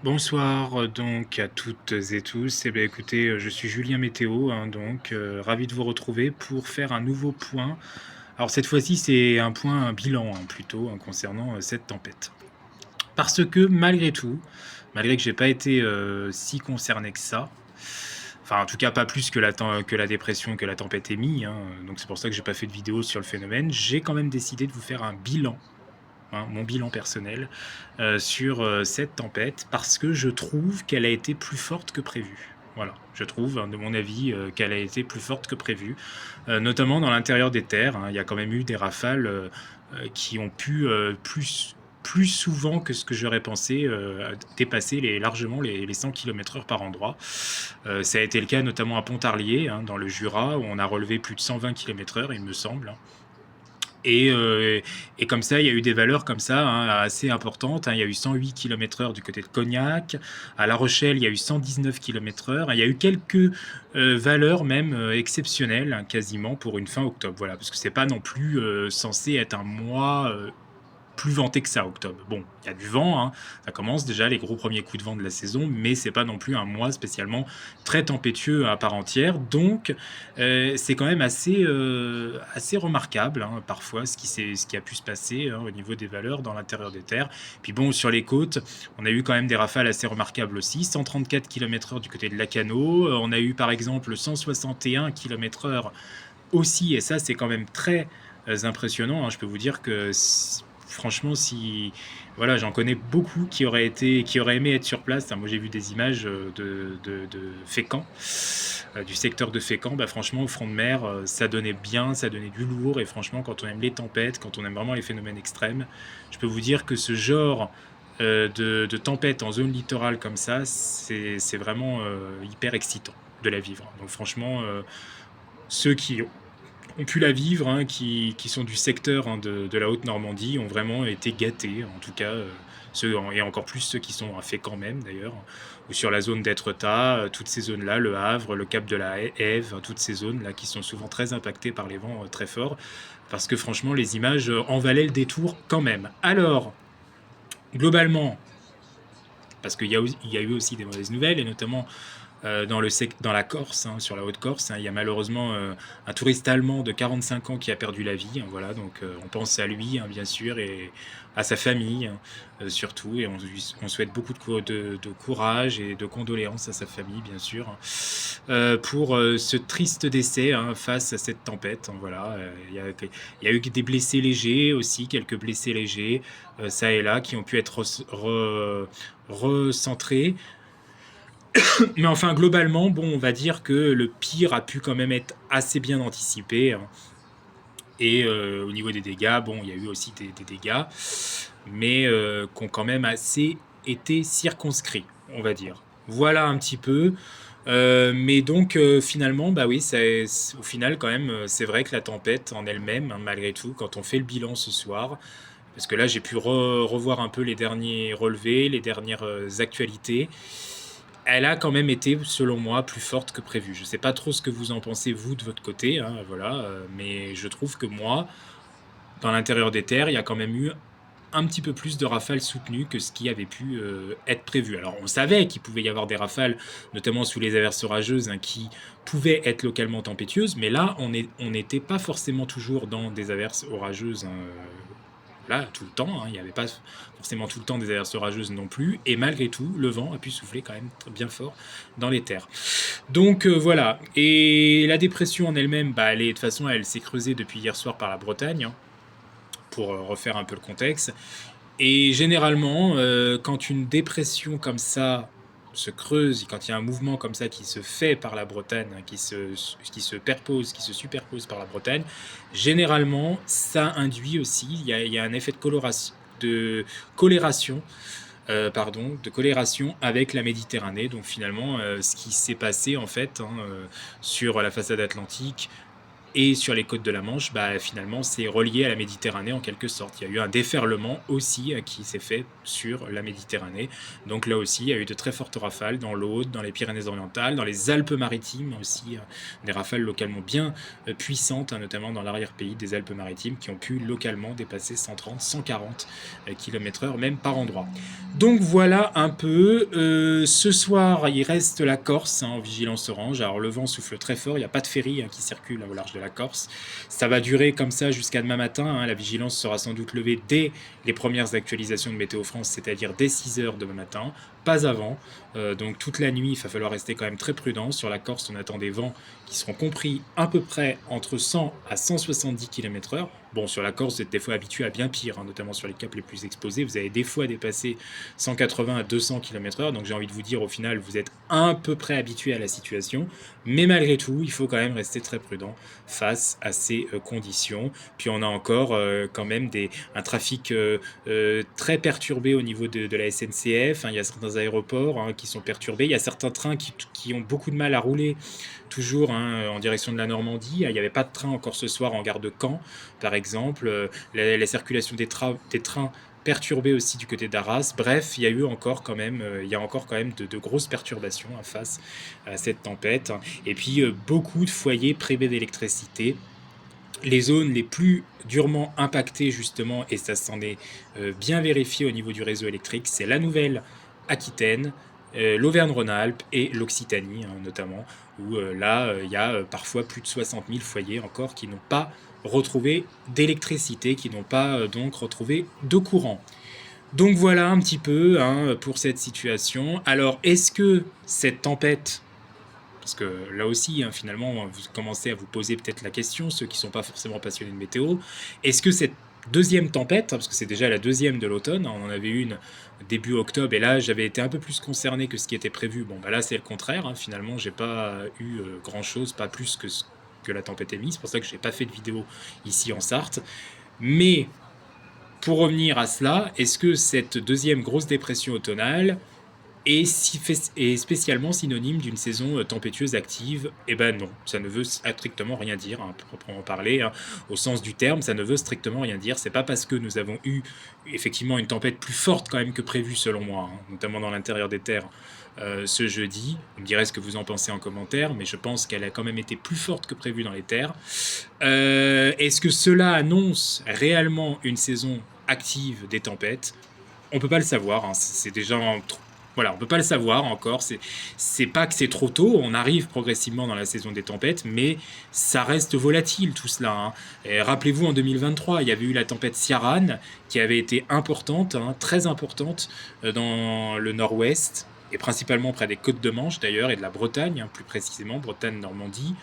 Bonsoir donc à toutes et tous. Écoutez, je suis Julien Météo, hein, ravi de vous retrouver pour faire un nouveau point. Alors cette fois-ci, c'est un bilan, hein, plutôt, hein, concernant, cette tempête. Parce que malgré tout, malgré que j'ai pas été, si concerné que ça, enfin en tout cas pas plus que la dépression, que la tempête émis, hein, donc c'est pour ça que j'ai pas fait de vidéo sur le phénomène, j'ai quand même décidé de vous faire un bilan, hein, mon bilan personnel, sur, cette tempête parce que je trouve qu'elle a été plus forte que prévu. Voilà, je trouve, hein, de mon avis, qu'elle a été plus forte que prévu, notamment dans l'intérieur des terres, hein. Il y a quand même eu des rafales, qui ont pu, plus souvent que ce que j'aurais pensé, dépasser largement les 100 km/h par endroit. Ça a été le cas notamment à Pontarlier, hein, dans le Jura, où on a relevé plus de 120 km/h, il me semble, hein. Et, heu et comme ça, il y a eu des valeurs comme ça, hein, assez importantes, hein. Il y a eu 108 km/h du côté de Cognac. À La Rochelle, il y a eu 119 km/h. Il y a eu quelques, valeurs même, exceptionnelles, hein, quasiment pour une fin octobre. Voilà, parce que c'est pas non plus, censé être un mois, plus venté que ça, octobre. Bon, il y a du vent, hein, ça commence déjà les gros premiers coups de vent de la saison, mais c'est pas non plus un mois spécialement très tempétueux à part entière. Donc, c'est quand même assez remarquable, hein, parfois ce qui a pu se passer, hein, au niveau des valeurs dans l'intérieur des terres. Puis bon, sur les côtes, on a eu quand même des rafales assez remarquables aussi, 134 km/h du côté de Lacano. On a eu par exemple 161 km/h aussi, et ça c'est quand même très impressionnant, hein. Je peux vous dire que franchement, si voilà, j'en connais beaucoup qui auraient aimé être sur place, hein. Moi, j'ai vu des images de Fécamp, du secteur de Fécamp. Bah, franchement, au front de mer, ça donnait bien, ça donnait du lourd. Et franchement, quand on aime les tempêtes, quand on aime vraiment les phénomènes extrêmes, je peux vous dire que ce genre de tempête en zone littorale comme ça, c'est vraiment hyper excitant de la vivre. Donc franchement, ceux qui ont pu la vivre, hein, qui sont du secteur, hein, de la Haute-Normandie, ont vraiment été gâtés, en tout cas, et encore plus ceux qui sont à Fécamp même d'ailleurs, ou sur la zone d'Étretat, toutes ces zones-là, Le Havre, le Cap de la Hève, hein, toutes ces zones-là qui sont souvent très impactées par les vents très forts, parce que franchement, les images en valaient le détour quand même. Alors, globalement, parce il y a eu aussi des mauvaises nouvelles, et notamment dans la Corse, hein, sur la Haute-Corse, hein, il y a malheureusement un touriste allemand de 45 ans qui a perdu la vie, hein, voilà, donc on pense à lui, hein, bien sûr, et à sa famille, hein, surtout, et on souhaite beaucoup de courage et de condoléances à sa famille, bien sûr, hein, pour ce triste décès, hein, face à cette tempête, hein, voilà. Il y a eu des blessés légers aussi, quelques blessés légers, ça et là, qui ont pu être recentrés. Mais enfin, globalement, bon, on va dire que le pire a pu quand même être assez bien anticipé, hein. Et au niveau des dégâts, bon, il y a eu aussi des dégâts, mais qui ont quand même assez été circonscrits, on va dire. Voilà un petit peu. Mais donc finalement, bah oui, au final quand même, c'est vrai que la tempête en elle-même, hein, malgré tout, quand on fait le bilan ce soir, parce que là j'ai pu revoir un peu les derniers relevés, les dernières actualités, elle a quand même été, selon moi, plus forte que prévu. Je sais pas trop ce que vous en pensez, vous, de votre côté, hein, voilà, mais je trouve que moi, dans l'intérieur des terres, il y a quand même eu un petit peu plus de rafales soutenues que ce qui avait pu, être prévu. Alors on savait qu'il pouvait y avoir des rafales, notamment sous les averses orageuses, hein, qui pouvaient être localement tempétueuses, mais là, on n'était pas forcément toujours dans des averses orageuses, hein, là, tout le temps, hein, il n'y avait pas forcément tout le temps des averses orageuses non plus, et malgré tout, le vent a pu souffler quand même bien fort dans les terres. Donc voilà, et la dépression en elle-même, bah, de toute façon, elle s'est creusée depuis hier soir par la Bretagne, hein, pour refaire un peu le contexte. Et généralement, quand une dépression comme ça se creuse, et quand il y a un mouvement comme ça qui se fait par la Bretagne, hein, qui se superpose par la Bretagne, généralement, ça induit aussi, il y a un effet de colération, de colération avec la Méditerranée. Donc finalement, ce qui s'est passé en fait, hein, sur la façade atlantique et sur les côtes de la Manche, bah, finalement, c'est relié à la Méditerranée en quelque sorte. Il y a eu un déferlement aussi qui s'est fait sur la Méditerranée. Donc là aussi, il y a eu de très fortes rafales dans l'Aude, dans les Pyrénées-Orientales, dans les Alpes-Maritimes aussi, des rafales localement bien puissantes, hein, notamment dans l'arrière-pays des Alpes-Maritimes, qui ont pu localement dépasser 130, 140 km/h, même par endroit. Donc voilà un peu. Ce soir, il reste la Corse en vigilance orange. Alors le vent souffle très fort, il n'y a pas de ferry qui circule au large de la Corse. Ça va durer comme ça jusqu'à demain matin. La vigilance sera sans doute levée dès les premières actualisations de Météo France, c'est-à-dire dès 6 heures demain matin, pas avant. Donc toute la nuit, il va falloir rester quand même très prudent. Sur la Corse, on attend des vents qui seront compris à peu près entre 100 à 170 km/h. Bon, sur la Corse, vous êtes des fois habitué à bien pire, notamment sur les caps les plus exposés. Vous avez des fois dépassé 180 à 200 km/h. Donc j'ai envie de vous dire, au final, vous êtes à peu près habitué à la situation. Mais malgré tout, il faut quand même rester très prudent face à ces conditions. Puis on a encore quand même un trafic très perturbé au niveau de la SNCF. Il y a certains aéroports qui sont perturbés. Il y a certains trains qui ont beaucoup de mal à rouler toujours en direction de la Normandie. Il n'y avait pas de train encore ce soir en gare de Caen, par exemple. La circulation des trains perturbée aussi du côté d'Arras. Bref, il y a encore quand même de grosses perturbations face à cette tempête. Et puis beaucoup de foyers privés d'électricité. Les zones les plus durement impactées justement, et ça s'en est bien vérifié au niveau du réseau électrique, c'est la Nouvelle-Aquitaine, l'Auvergne-Rhône-Alpes et l'Occitanie notamment, où là il y a parfois plus de 60 000 foyers encore qui n'ont pas retrouvé d'électricité, qui n'ont pas donc retrouvé de courant. Donc voilà un petit peu pour cette situation. Alors est-ce que cette tempête, parce que là aussi, finalement, vous commencez à vous poser peut-être la question, ceux qui ne sont pas forcément passionnés de météo, est-ce que cette deuxième tempête, parce que c'est déjà la deuxième de l'automne, on en avait une début octobre, et là j'avais été un peu plus concerné que ce qui était prévu, bon bah là c'est le contraire, finalement j'ai pas eu grand-chose, pas plus que la tempête émise, c'est pour ça que j'ai pas fait de vidéo ici en Sarthe, mais pour revenir à cela, est-ce que cette deuxième grosse dépression automnale est spécialement synonyme d'une saison tempétueuse active? Eh ben non, ça ne veut strictement rien dire, proprement parler, au sens du terme, ça ne veut strictement rien dire. C'est pas parce que nous avons eu effectivement une tempête plus forte quand même que prévu selon moi, notamment dans l'intérieur des terres ce jeudi. Vous me direz ce que vous en pensez en commentaire, mais je pense qu'elle a quand même été plus forte que prévu dans les terres. Est-ce que cela annonce réellement une saison active des tempêtes? On peut pas le savoir, c'est déjà voilà, on peut pas le savoir encore. C'est pas que c'est trop tôt. On arrive progressivement dans la saison des tempêtes, mais ça reste volatile tout cela. Et rappelez-vous, en 2023, il y avait eu la tempête Ciaran qui avait été importante, très importante dans le nord-ouest et principalement près des côtes de Manche d'ailleurs et de la Bretagne, plus précisément Bretagne-Normandie.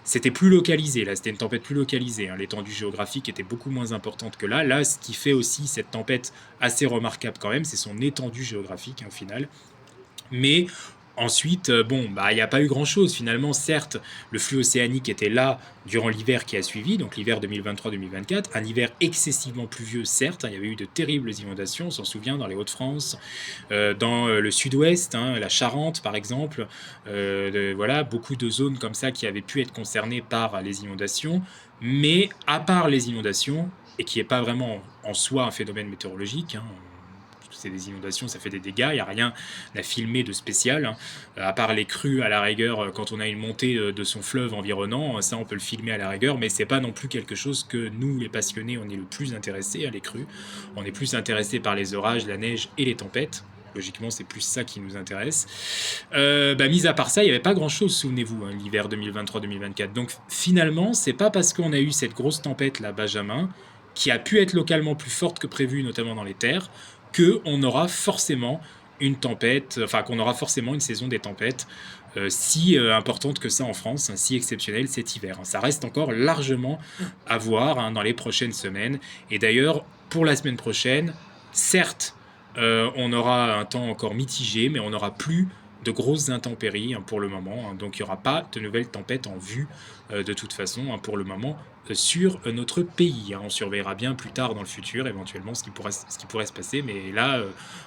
C'était plus localisé, là c'était une tempête plus localisée, l'étendue géographique était beaucoup moins importante que là. Là, ce qui fait aussi cette tempête assez remarquable quand même, c'est son étendue géographique au final. Mais ensuite, bon, bah, il n'y a pas eu grand-chose finalement. Certes, le flux océanique était là durant l'hiver qui a suivi, donc l'hiver 2023-2024, un hiver excessivement pluvieux, certes, il y avait eu de terribles inondations, on s'en souvient, dans les Hauts-de-France, dans le sud-ouest, la Charente par exemple, voilà, beaucoup de zones comme ça qui avaient pu être concernées par les inondations, mais à part les inondations, et qui n'est pas vraiment en soi un phénomène météorologique, c'est des inondations, ça fait des dégâts, il n'y a rien à filmer de spécial, à part les crues à la rigueur, quand on a une montée de son fleuve environnant, ça on peut le filmer à la rigueur, mais c'est pas non plus quelque chose que nous les passionnés on est le plus intéressés, les crues, on est plus intéressés par les orages, la neige et les tempêtes. Logiquement, c'est plus ça qui nous intéresse. Mis à part ça, il n'y avait pas grand-chose, souvenez-vous, l'hiver 2023-2024. Donc finalement, c'est pas parce qu'on a eu cette grosse tempête, là, Benjamin, qui a pu être localement plus forte que prévu, notamment dans les terres, qu'on aura forcément une tempête, enfin qu'on aura forcément une saison des tempêtes si importante que ça en France, si exceptionnelle cet hiver. Ça reste encore largement à voir dans les prochaines semaines. Et d'ailleurs, pour la semaine prochaine, certes, on aura un temps encore mitigé, mais on n'aura plus de grosses intempéries pour le moment. Donc il n'y aura pas de nouvelles tempêtes en vue de toute façon pour le moment sur notre pays. On surveillera bien plus tard dans le futur éventuellement ce qui pourrait se passer, mais là,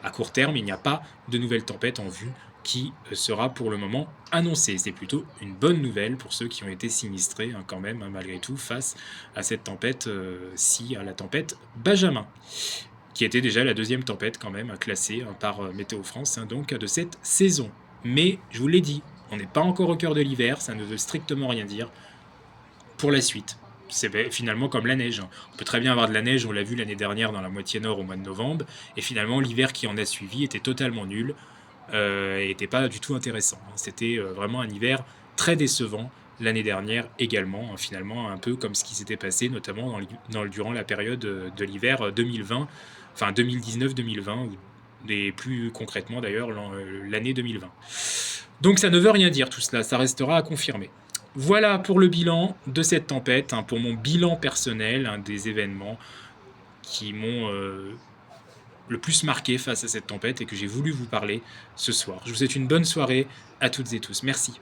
à court terme, il n'y a pas de nouvelles tempêtes en vue qui sera pour le moment annoncée. C'est plutôt une bonne nouvelle pour ceux qui ont été sinistrés quand même, malgré tout, face à cette tempête, à la tempête Benjamin, qui était déjà la deuxième tempête quand même classée par Météo France donc de cette saison. Mais je vous l'ai dit, on n'est pas encore au cœur de l'hiver, ça ne veut strictement rien dire pour la suite. C'est finalement comme la neige, hein. On peut très bien avoir de la neige, on l'a vu l'année dernière dans la moitié nord au mois de novembre, et finalement l'hiver qui en a suivi était totalement nul, et était pas du tout intéressant, hein. C'était, vraiment un hiver très décevant l'année dernière également, hein, finalement un peu comme ce qui s'était passé notamment durant la période, de l'hiver, 2020, enfin 2019-2020 ou et plus concrètement d'ailleurs l'année 2020. Donc ça ne veut rien dire tout cela, ça restera à confirmer. Voilà pour le bilan de cette tempête, hein, pour mon bilan personnel, hein, des événements qui m'ont, le plus marqué face à cette tempête et que j'ai voulu vous parler ce soir. Je vous souhaite une bonne soirée à toutes et tous. Merci.